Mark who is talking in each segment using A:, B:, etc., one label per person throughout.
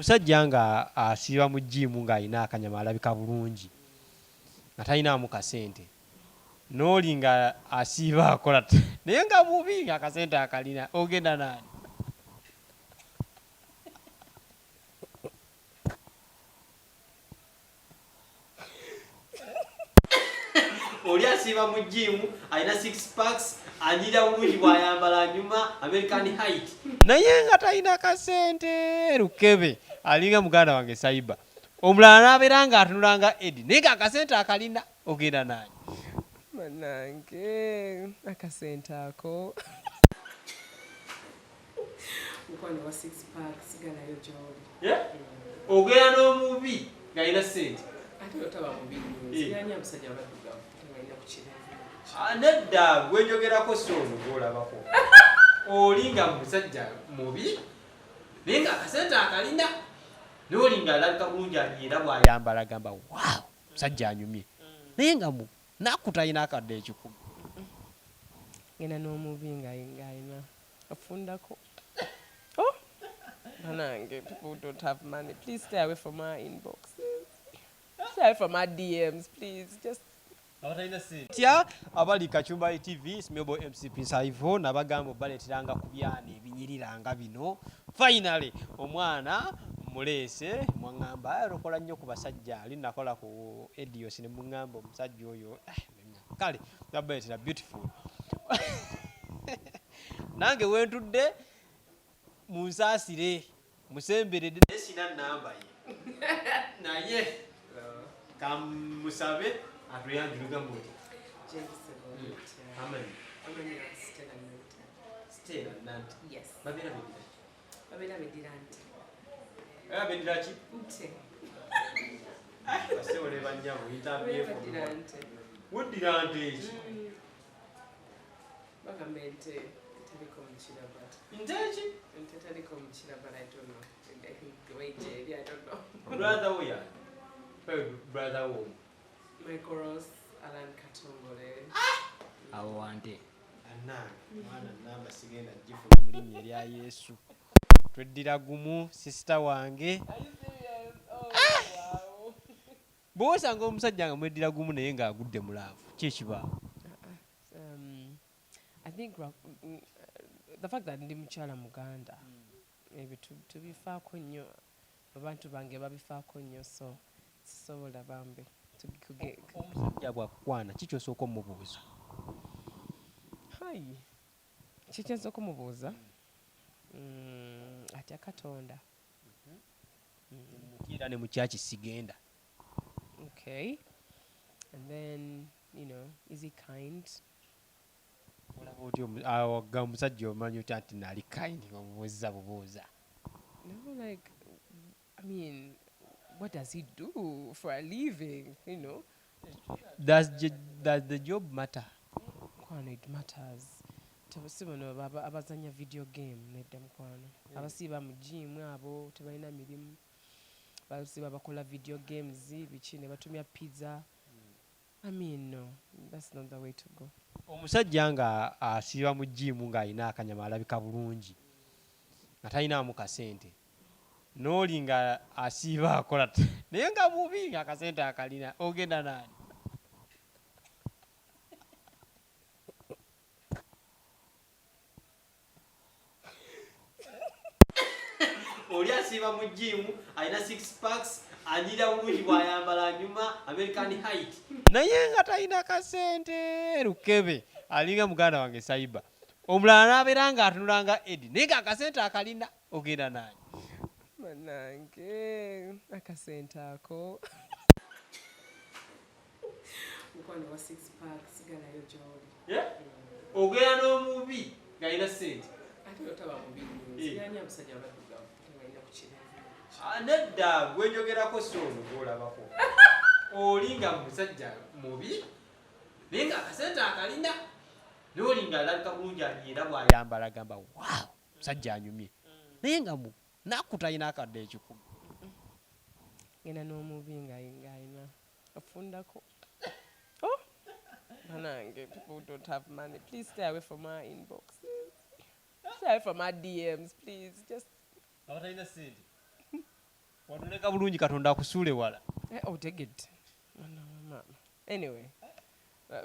A: Omusajja nga asiiba mu gyimu ng'alina akanyama alabika bulungi nga talinaamu kasente n'oli nga asiiba akola naye nga mubi nga akasente akalina ogenda naani? Oli asiiba mu gyimu alina 6 packs anyirira bulungi bw'ayambala nyuma American height naye nga talina kasente lukebe alinga muganda wange Saiba omulala n'abeera nga atunula nga Edi naye nga akasente akalina ogenda naani?
B: Manange akasente ako mukwano wa 6 packs galayo gy'oli
A: ogenda n'omubi ng'alina sente
B: ate otaba mubi yanya musajja abaddugavu tebalina kukireba
A: nedda gwenjogerako si ono gw'olabako oli nga musajja mubi naye nga akasente akalina n'oli nga alabika bulungi anyirira bw'ayambala gamba waaw musajja anyumye naye nga naku talina akadde ekikulu
B: genda n'omubi ng'alina afundako Manange, people don't have money. Please stay away from our inboxes. Stay away from our DMs, please. Just
A: tya abali Kachumba TV Smebo MCP Saivo nabagambo baleteranga kubyana ebinyiriranga bino finally omwana mulese mwangamba rokola nnyo ku basajja ali nakola ku Edios ne mungamba omusajja oyo kale nabaletera beautiful nange wentudde munsasire musemberede nesina namba ye naye kamusabe atuyanjuluga muti Stella Nante.
B: Yes.
A: Babera bedira.
B: Babera bedira Nante.
A: Bedira ki?
B: Nte.
A: Base ole banyamu interview.
B: Bedira Nante.
A: Wodira Nante ki?
B: Bagambe Nte teliko mukira but.
A: Nte ki?
B: Nte teliko mukira but I don't know. The way Jerry, I don't know.
A: Brother Oya. Brother Wo.
B: Michael Ross, Alan Katongole.
A: Awo wante. Mwana namba sigenda jifuna mu linnya lya Yesu. Tweddira gumu sister wange.
B: Are you serious? Oh wow.
A: Bw'osanga omusajja nga mweddira gumu naye ng'agudde mulaavu. Ki ekiba?
B: I think the fact that ndi mukyala Muganda maybe tubifaako nnyo abantu bange babifaako nnyo so sisobola bambi
A: omusajja bw'akukwana ki ky'osooka omubuuza?
B: Hayi kikyensooka omubuuza atya Katonda
A: mukiira ne mu kyaki sigenda.
B: Okay, and then you know, is he kind?
A: Olaba otyo awagga omusajja omanyi otya nti naali kind omubuuza bubuuza.
B: No, like I mean, what does he do for a living, you know?
A: Does the job matter?
B: Kwano, it matters. Tebasibono abazanya video game nedda mukwano. Abasiba mu gym abo tebalina mirimu. Basiba bakola video games biki ne batumya pizza. I mean, no, that's not the way to go.
A: Omusajja nga asiiba mu gyimu ng'alina akanyama alabika bulungi nga talinaamu kasente n'oli nga asiiba akola naye nga mubi nga akasente akalina ogenda naani? Oli asiiba mu gyimu alina 6 packs anyirira bulungi bw'ayambala nyuma American height naye nga talina kasente lukebe alinga muganda wange Saiba omulala n'abeera nga atunula nga Edi naye nga akasente akalina ogenda naani?
B: Manange akasente ako mukwano wa 6 packs galayo gy'oli
A: ogenda n'omubi ng'alina sente
B: ate otaba mubi yanya musajja abaddugavu tebalina kukireba
A: nedda gwenjogerako si ono gw'olabako oli nga musajja mubi naye nga akasente akalina n'oli nga alabika bulungi anyirira bw'ayambala gamba waaw musajja anyumye naye nga naku talina akadde ekikulu
B: genda n'omubi ng'alina afundako. Manange, people don't have money. Please stay away from our inboxes. Stay away from our DMs, please. Just
A: abatalina sente Wanoleka bulungi Katonda akusuule wala.
B: Oh, dig it. Anyway,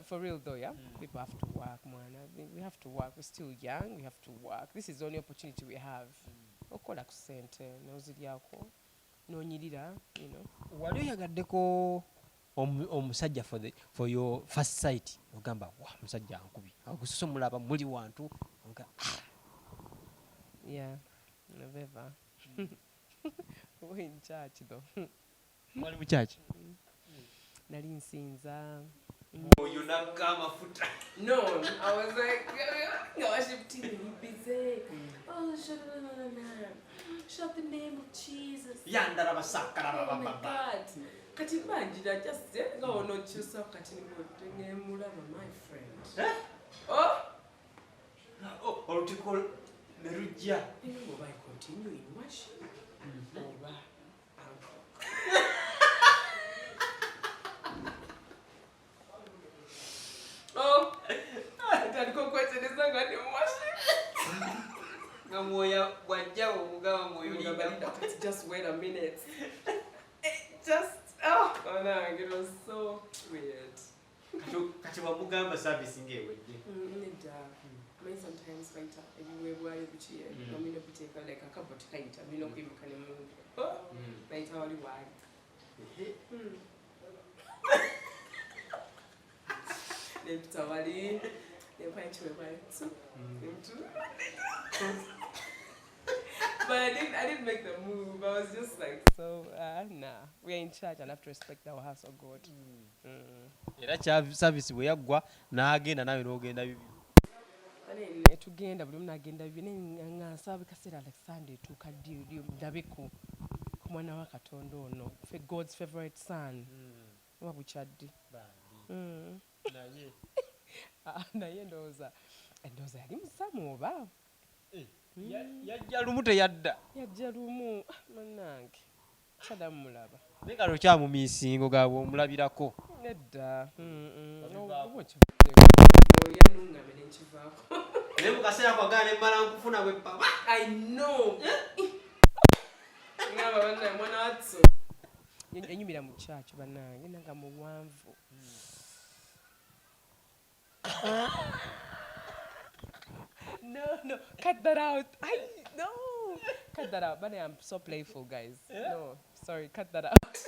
B: for real though, yeah, people have to work, man. We have to work. We're still young. We have to work. This is the only opportunity we have. Okola ku sente n'oziryako n'onyirira, you know.
A: Wali oyagaddeko omusajja for your first sight ogamba wa musajja ankubi akususo mulaba muli wantu
B: yeah, never. We're in church though.
A: Mwali mu church
B: nali nsinza
A: moyo nakamafuta.
B: No, I was like worship team busy. Oh, shut the name of Jesus.
A: Yandara basakara
B: Oh my God. Kati banjira just go no chusa kati ngemulaba my friend. Oh,
A: olutiko nerujja.
B: Ngo by continue in worship. Oba. Oh, ntaliko kwetereza nga ndi mu worship.
A: Nga moya wajja omugawa moyo
B: Linda, just wait a minute. Just oh no, it was so weird.
A: Kati wamugamba service ngewedde.
B: May sometimes fight everywhere where you be here. I mean, we take like a couple of times. I mean, no people can move. Night only why. They tawali. They fight you by two. But I didn't make the move. I was just like, so nah. We're in church and have to respect our house of God.
A: Era cha service bwe yaggwa n'agenda nawe n'ogenda bibi.
B: Tugenda buli omu n'agenda bibi nga nsaba kaseera Alexander etuuka ddi ndabe ku mwana wa Katonda ono God's favorite son. Oba bukyaddi. Naye ndowooza yali musamu oba
A: yajja lumu teyadda.
B: Yajja lumu mannange kyadamu mulaba
A: naye kati okyamu miisingo gaabwe omulabirako
B: nedda
A: naye mu kaseera kwagala ne mmala nkufuna bwe papa.
B: I know ngamba bannange mwana watso enyumira mu kyaki bannange nanga muwanvu. No, cut that out. No, cut that out. But I'm so playful, guys. Yeah? No, sorry, cut that out.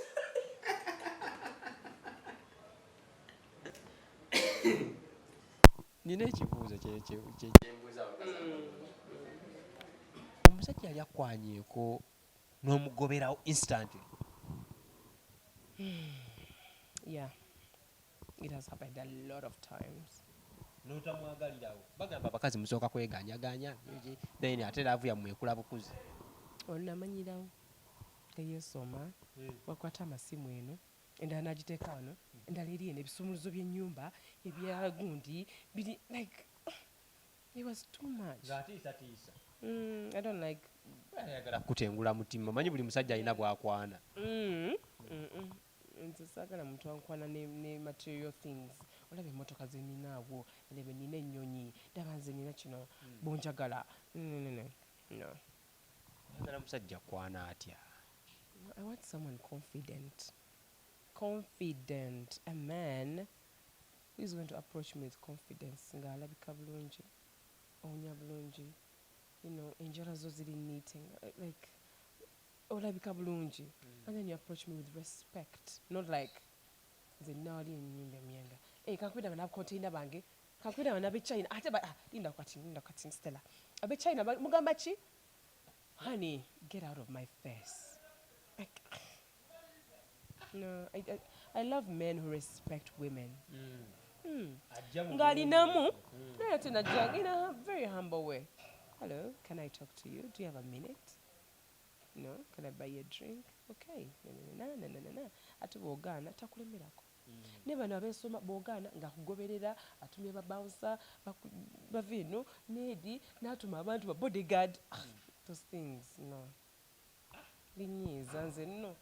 A: Nina ekibuuzo kyembuuza omusajja yali akwanyeeko n'omugoberawo instantly.
B: Yeah, it has happened a lot of times.
A: N'otamwagalirawo bagamba abakazi musooka kweganyaganya then ate laavu yammwe ekula bukuzi.
B: Onamanyirawo teyeesoma wakwata amasimu eno endala n'agiteeka wano endala eri eno ebisumuluzo by'ennyumba ebya gundi biri like it was too much.
A: Ng'atiisatiisa.
B: I don't like.
A: Ayagala kutengula mutima manyi buli musajja alina bw'akwana.
B: Nze saagala muntu ankwana ne material things. Olaba emmotoka ze nninaawo olaba nnina ennyonyi ndaba nze nnina kino bonjagala. No.
A: Ayagala musajja akwana atya.
B: I want someone confident. A man who is going to approach me with confidence. Ng'alabika bulungi, onya bulungi, you know, enjala zo ziri neating, like olabika bulungi. And then you approach me with respect, not like nze naali ennyumba emyenga. Kankubira bana container bange, kankubira bana be China. Ate linda kwati Stella. Abe China mugamba ki? Honey, get out of my face. Like, no, I love men who respect women. Ngalinamu, in a very humble way. Hello, can I talk to you? Do you have a minute? No, can I buy you a drink? Okay. No. Ate bw'ogaana takulemerako. Ne bano abensoma bw'ogaana ng'akugoberera atumye babouncer bavino Nedi n'atuma abantu ba bodyguard. Those things, no. Linyiza nze no.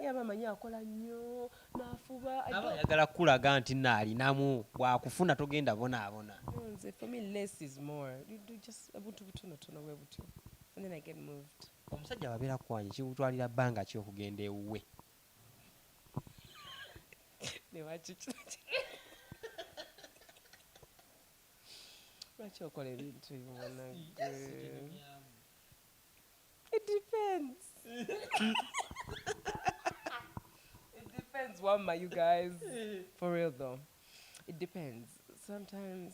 B: Yaba amanyi akola nnyo n'afuba.
A: Ayagala kulaga nti naalinamu bw'akufuna togenda bonaabona.
B: Nze for me less is more. You do just abuntu butonotono bwe butyo. And then I get moved.
A: Omusajja wabeera kwanyi kikutwalira bbanga ki okugenda ewuwe?
B: Lwaki okola ebintu It depends. It depends, Wama, you guys. For real though. It depends. Sometimes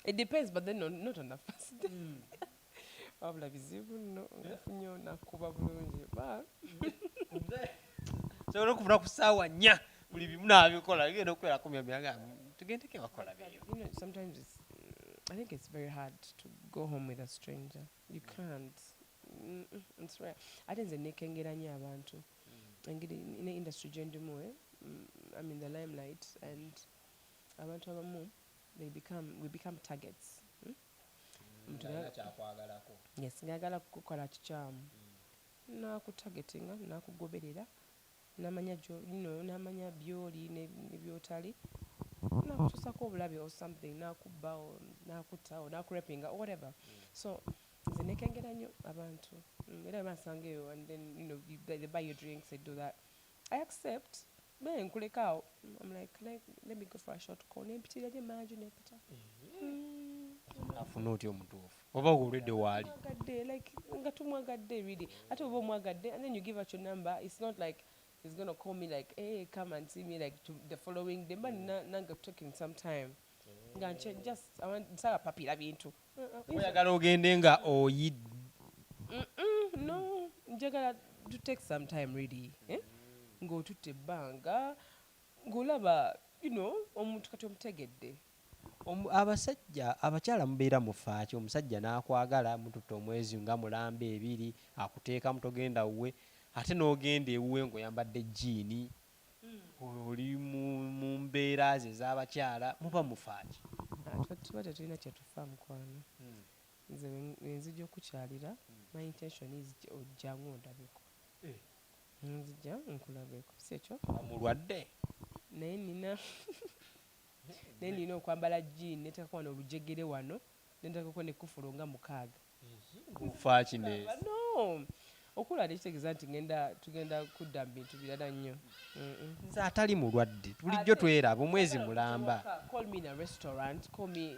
B: it depends, but then not on the first day. Wabula bizibu no ngafunyo nakuba bulungi.
A: So okufuna ku ssaawa 4 buli bimu naabikola genda okukwera kumya byanga tugendeke bakola byo.
B: You know, sometimes I think it's very hard to go home with a stranger. You can't. It's rare. Ate nze nekengera nnyo abantu. Engeri in the industry gyendimu I'm in the limelight and abantu abamu we become targets. Yes, ngagala kukola kikyamu. Nakutargetinga, nakugoberera. Namanya namanya byoli ne byotali. Nakutusako obulabe or something, nakuba or nakuta or nakurepinga or whatever. So nze nekengera nnyo abantu. Era basangeyo and then they buy your drinks, they do that. I accept. Then kulekao. I'm like, let me go for a short call. Nempitira je manju nepita.
A: Afuna otyo omutuufu. Oba ogulidde waali.
B: Like ngatumwagadde really. Ate oba omwagadde and then you give out your number. It's not like he's going to call me like, hey, come and see me like the following day. But nanga taking some time. Just I want nsaba papira bintu.
A: Oyagala ogende nga oyidde.
B: No, njagala to take some time really. Ngo tutte banga ngolaba omuntu kati omutegedde.
A: Abasajja abakyala mubeera mufaaki omusajja n'akwagala mututte omwezi nga mulamba 2 akuteeka mutogenda wuwe ate n'ogenda ewuwe ng'oyambadde jiini oli mu mbeera ze z'abakyala muba mufaaki.
B: Tuba tetulina kyetufa mukwano. Nze nzija okukyalira my intention is ojjangu ondabeko. Nzija nkulabeko si ekyo
A: mulwadde
B: naye nina okwambala jean neteekako wano olujegere wano neteekako nekufulu nga 6
A: mufaaki ne
B: no okula tekitegeeza nti tugenda kudda mu bintu birala nnyo.
A: nze atali mulwadde bulijjo tweraba omwezi mulamba.
B: Call me in a restaurant, call me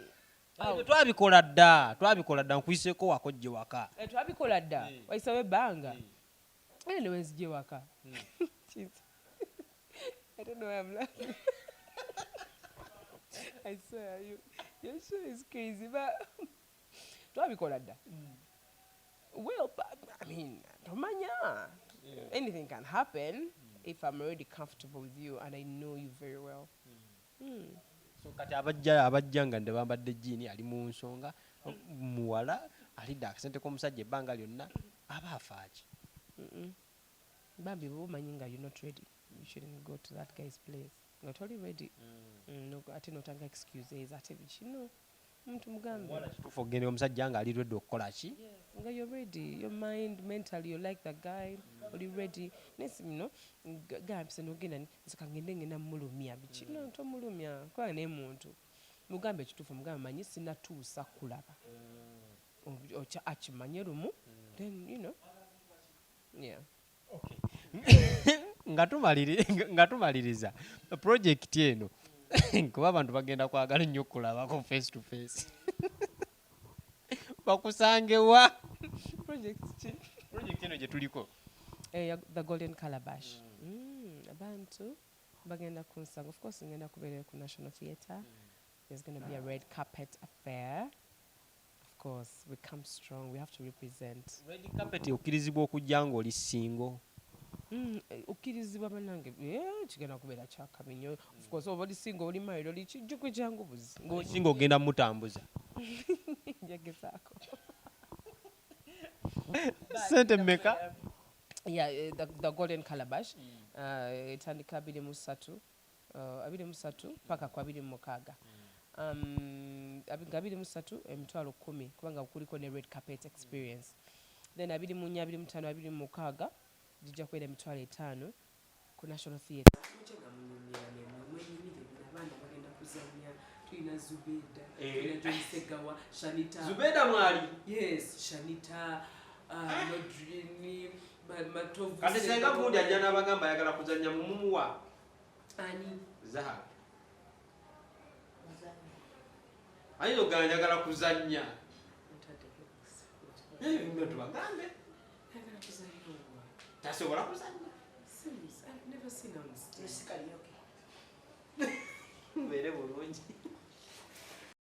A: twabikola dda nkuyiseko wakojje waka.
B: Twabikola dda wayisawo ebbanga ene wenzije waka. I don't know why I'm laughing. I swear your show is crazy, but twabikola dda. Well, I mean, tomanya. Anything can happen if I'm already comfortable with you and I know you very well.
A: So kati abajja nga nde bambadde jiini ali mu nsonga muwala alidde akasente k'omusajja ebbanga lyonna aba afaaki.
B: Bambi bwomanyi nga you're not ready, you shouldn't go to that guy's place. Nga toli ready. No, ate notanga excuses ate bikino. Muntu mugambe.
A: Wala kituufu ogenda omusajja nga ali ready okukola ki?
B: Nga you're ready, your mind, mentally, you like the guy, are you ready? Nesi gambise nogenda nsaka ngenda mulumya bikino tomulumya kwa ne muntu. Mugambe kituufu mugambe manyi sinatuusa kulaba. Ocha akimanye lumu, then yeah.
A: Okay. nga tumaliriza project eno kuba abantu bagenda kwagala nnyo kulabako face to face. Bakusangewa project eno gye tuliko
B: the golden calabash. Abantu bagenda kunsanga. Of course ngenda kubeera ku National Theatre. There's going to be a red carpet affair. Of course we come strong, we have to represent.
A: Red carpet okkirizibwa okujja ng'oli single.
B: Okkirizibwa bannange kigenda kubeera kyakabi nnyo. Of course oba oli single oli married oli kijjuko kyangu buzi
A: single ogenda mutambuza
B: njagezaako
A: sente mmeka?
B: Yeah, the golden calabash etandika 23 paka kwa 26 23 emitwalo 10 kubanga kuliko ne red carpet experience. Then 24 25 26 jija kwenda emitwalo 5 ku National Theatre. Zubeda mwali. Yes, Shanita. Lodrini, Matovu.
A: Kati senga gundi ajja n'abagamba ayagala kuzannya mu mumuwa.
B: Ani?
A: Zahabu. Ayino ganjagala kuzannya. Nga tubagambe.
B: Ayagala kuzannya wa?
A: Tasobola kuzannya.
B: I've never seen her on stage.
A: Mbeere bulungi.